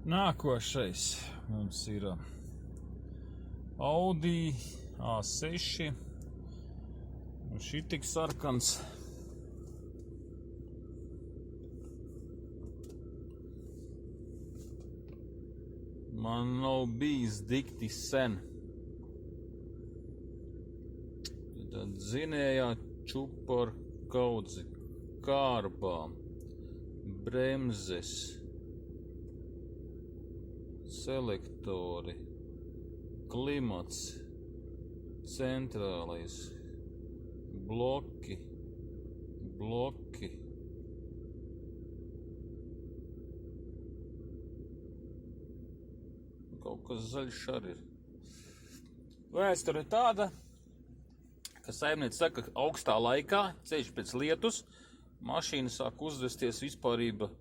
Nākošais mums ir Audi A6 un šī tik sarkans. Man nav bijis dikti sen. Tad dzinējā čupar kaudzi, kārbā, bremzes, selektori, klimats, centrālais, bloki. Kaut kas zaļš arī ir. Vēsture tāda, ka saimniece saka, ka augstā laikā, ceļš pēc lietus, mašīna sāk uzvesties vispārība,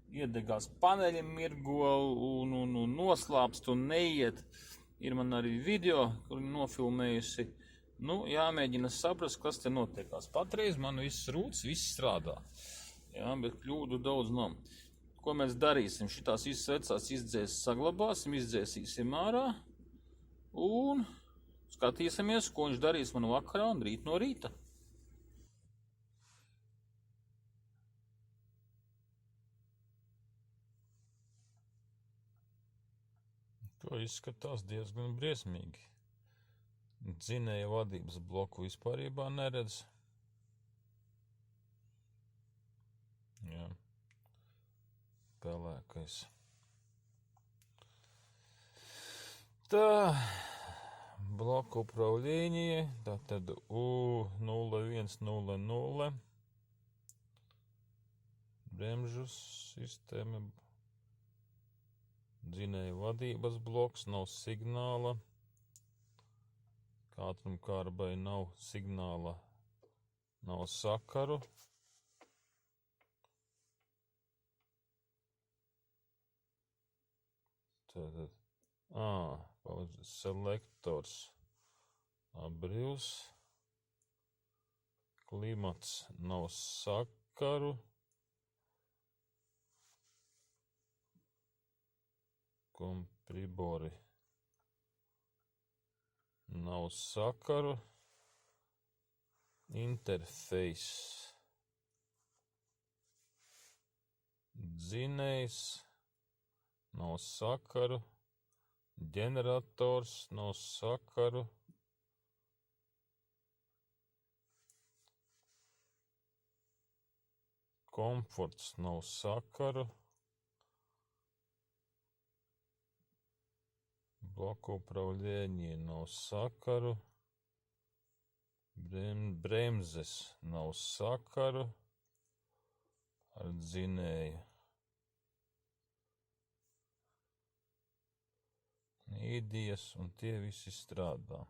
iedegās paneļi mirgo un noslāpst un neiet. Ir man arī video, kur nofilmējusi. Jāmēģina saprast, kas te notiekās. Patreiz man viss rūts, viss strādā. Jā, bet kļūdu daudz nav. Ko mēs darīsim? Šitās visas vecās izdzēses saglabāsim, izdzēsīsim ārā un skatīsimies, ko viņš darīs man vakarā un rīt no rīta. To izskatās diezgan briesmīgi. Dzinēja vadības bloku vispārībā neredz. Jā. Pelēkais. Tā, bloku upravlīņie, tātad U0100, bremžu sistēma, dzinēja vadības bloks, nav signāla, ātrumkārbai nav signāla, nav sakaru. Tātad, selektors brīvs, klimats nav sakaru, kompribori nav sakaru, interfejs, dzinējs, nav sakaru, ģenerators nav sakaru, komforts nav sakaru, bloku upravlēņie nav sakaru, bremzes nav sakaru ar dzinēju. Īdijas un tie visi strādā.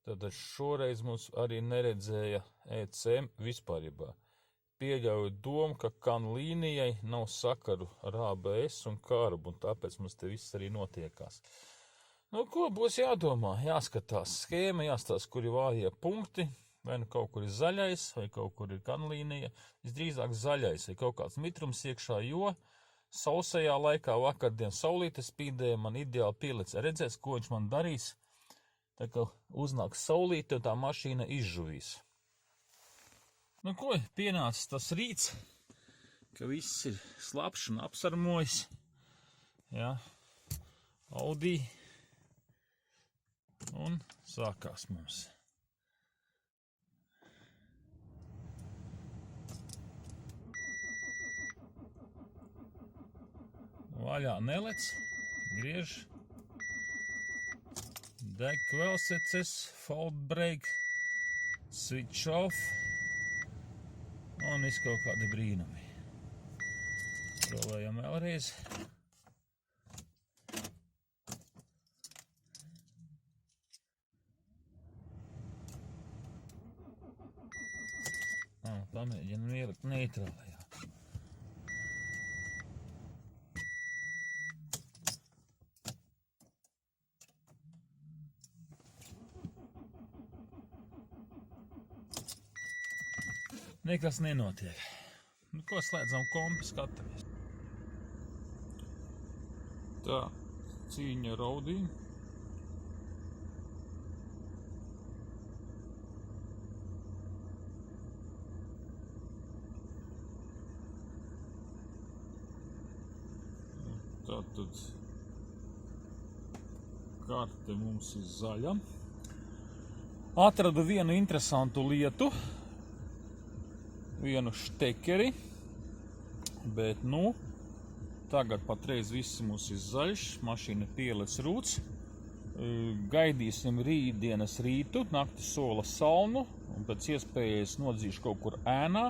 Tātad šoreiz mums arī neredzēja ECM vispārībā. Pieļauju domu, ka kan līnijai nav sakaru ar ABS un kārbu, un tāpēc mums te viss arī notiekās. Ko būs jādomā? Jāskatās schēma, jāstāsta, kur ir vājie punkti, vai kaut kur ir zaļais, vai kaut kur ir kan līnija. Visdrīzāk zaļais, vai kaut kāds mitrums iekšā, jo sausajā laikā vakardien saulīte spīdēja, man ideāli pielic. Redzēs, ko viņš man darīs, tā kā uznāks saulīte un tā mašīna izžuvīs. Pienācis tas rīts, ka viss ir slapš un apsarmojis. Jā, Audi. Un sākās mums. Vaļā nelec, griež, deg kvēlseces, fault brake, switch off un viss kaut kādi brīnumi. Provējam vēlreiz. Pamēģinam ielikt neitrālajā. Nekas nenotiek. ko slēdzam kompi, skatāmies. Tā, cīņa ar Audi. Tātad karte mums ir zaļa. Atradu vienu interesantu lietu, vienu štekeri, bet tagad patreiz viss mums ir zaļš, mašīna pielec rūts. Gaidīsim rītdienas rītu, nakti sola salnu un pēc iespējas nodzīšu kaut kur ēnā,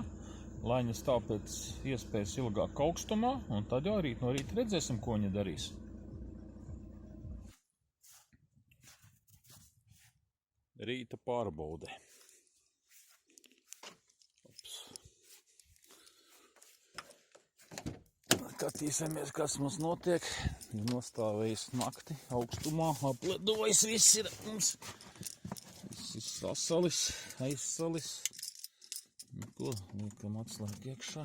lai viņa stāv pēc iespējas ilgāk augstumā, un tad jau rīt no rīta redzēsim, ko viņa darīs. Rīta pārbaude. Skatīsimies, kas mums notiek. Ir nostāvējis nakti augstumā, apledojis, viss ir mums. Viss ir sasalis, aizsalis. Ko, liekam atslēgu iekšā.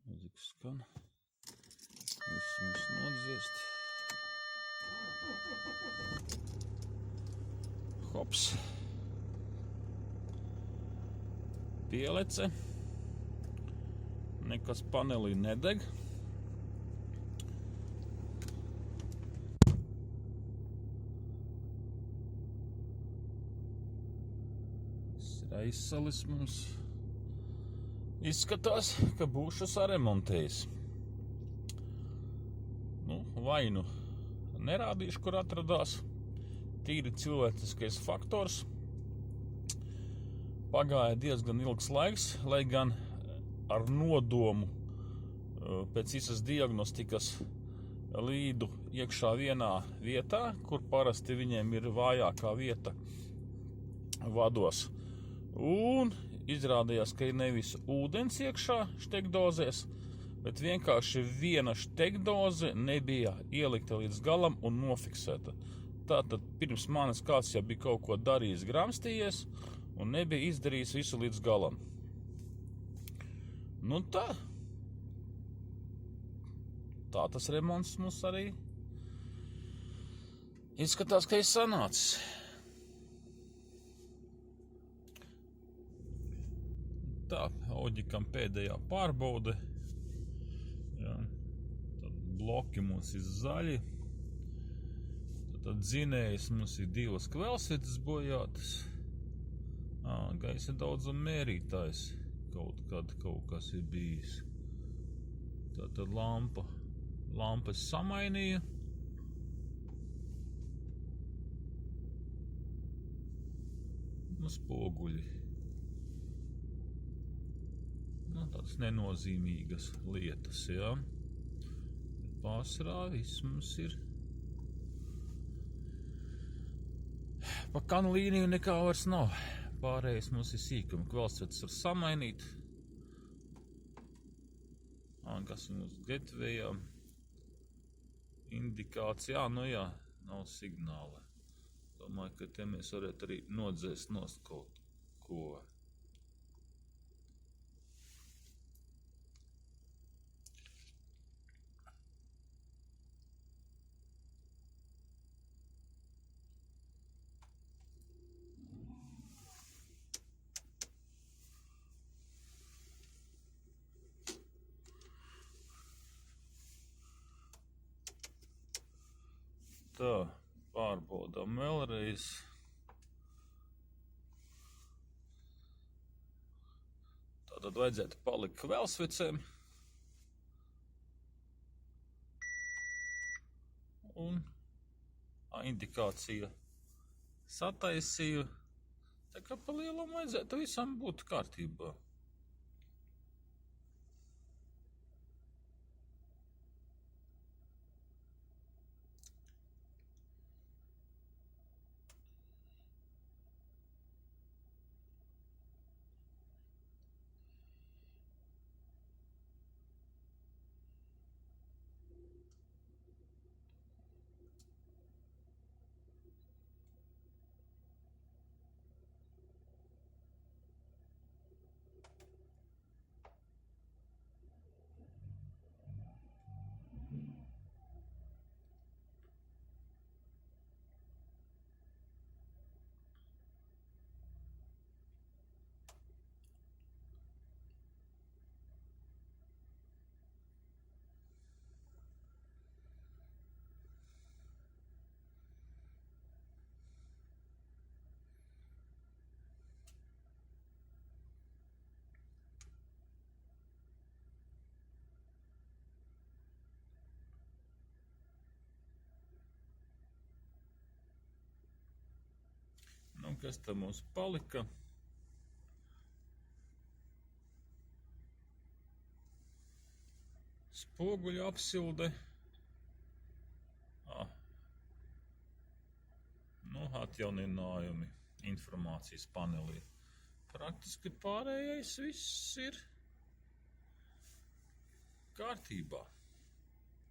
Mūzika skan. Viss mums nodziest. Hops. Pielece. Nekas panelī nedeg. Aizsalis mums. Izskatās, ka būšu saremontējis. Vai nerādīšu, kur atradās. Tīri cilvēciskais faktors. Pagāja diezgan ilgs laiks, lai gan ar nodomu pēc visas diagnostikas līdu iekšā vienā vietā, kur parasti viņiem ir vājākā vieta vados. Un izrādījās, ka ir nevis ūdens iekšā štekdozēs, bet vienkārši viena štekdoze nebija ielikta līdz galam un nofiksēta. Tātad pirms manis kāds jau bija kaut ko darījis, gramstījies un nebija izdarījis visu līdz galam. Tā tas remonts mums arī izskatās, ka ir sanācis. Tā, Audikam pēdējā pārbaude. Jā, tad bloki mums ir zaļi. Tad dzinējs mums ir 2 kvelsvietas bojātas. Gaisa daudzuma mērītājs kaut kas ir bijis. Tātad lampas samainīja. Spoguļi. Tādas nenozīmīgas lietas, jā. Pārsvarā viss mums ir. Pa kanu līniju nekā vairs nav. Pārējais mums ir sīkumi. Kvelsvietas var samainīt. Kas mums getvējā. Indikācija, jā, nav signāla. Domāju, ka te mēs varētu arī nodzēst nost kaut ko. Tā, pārbaudām vēlreiz. Tātad vajadzētu palikt kvelsvecēm. Un indikācija sataisīju. Tā kā pa lielam vajadzētu visam būt kārtībā. kas tam mums palika? Spoguļu apsilde. Atjauninājumi informācijas panelī. Praktiski pārējais viss ir kārtībā.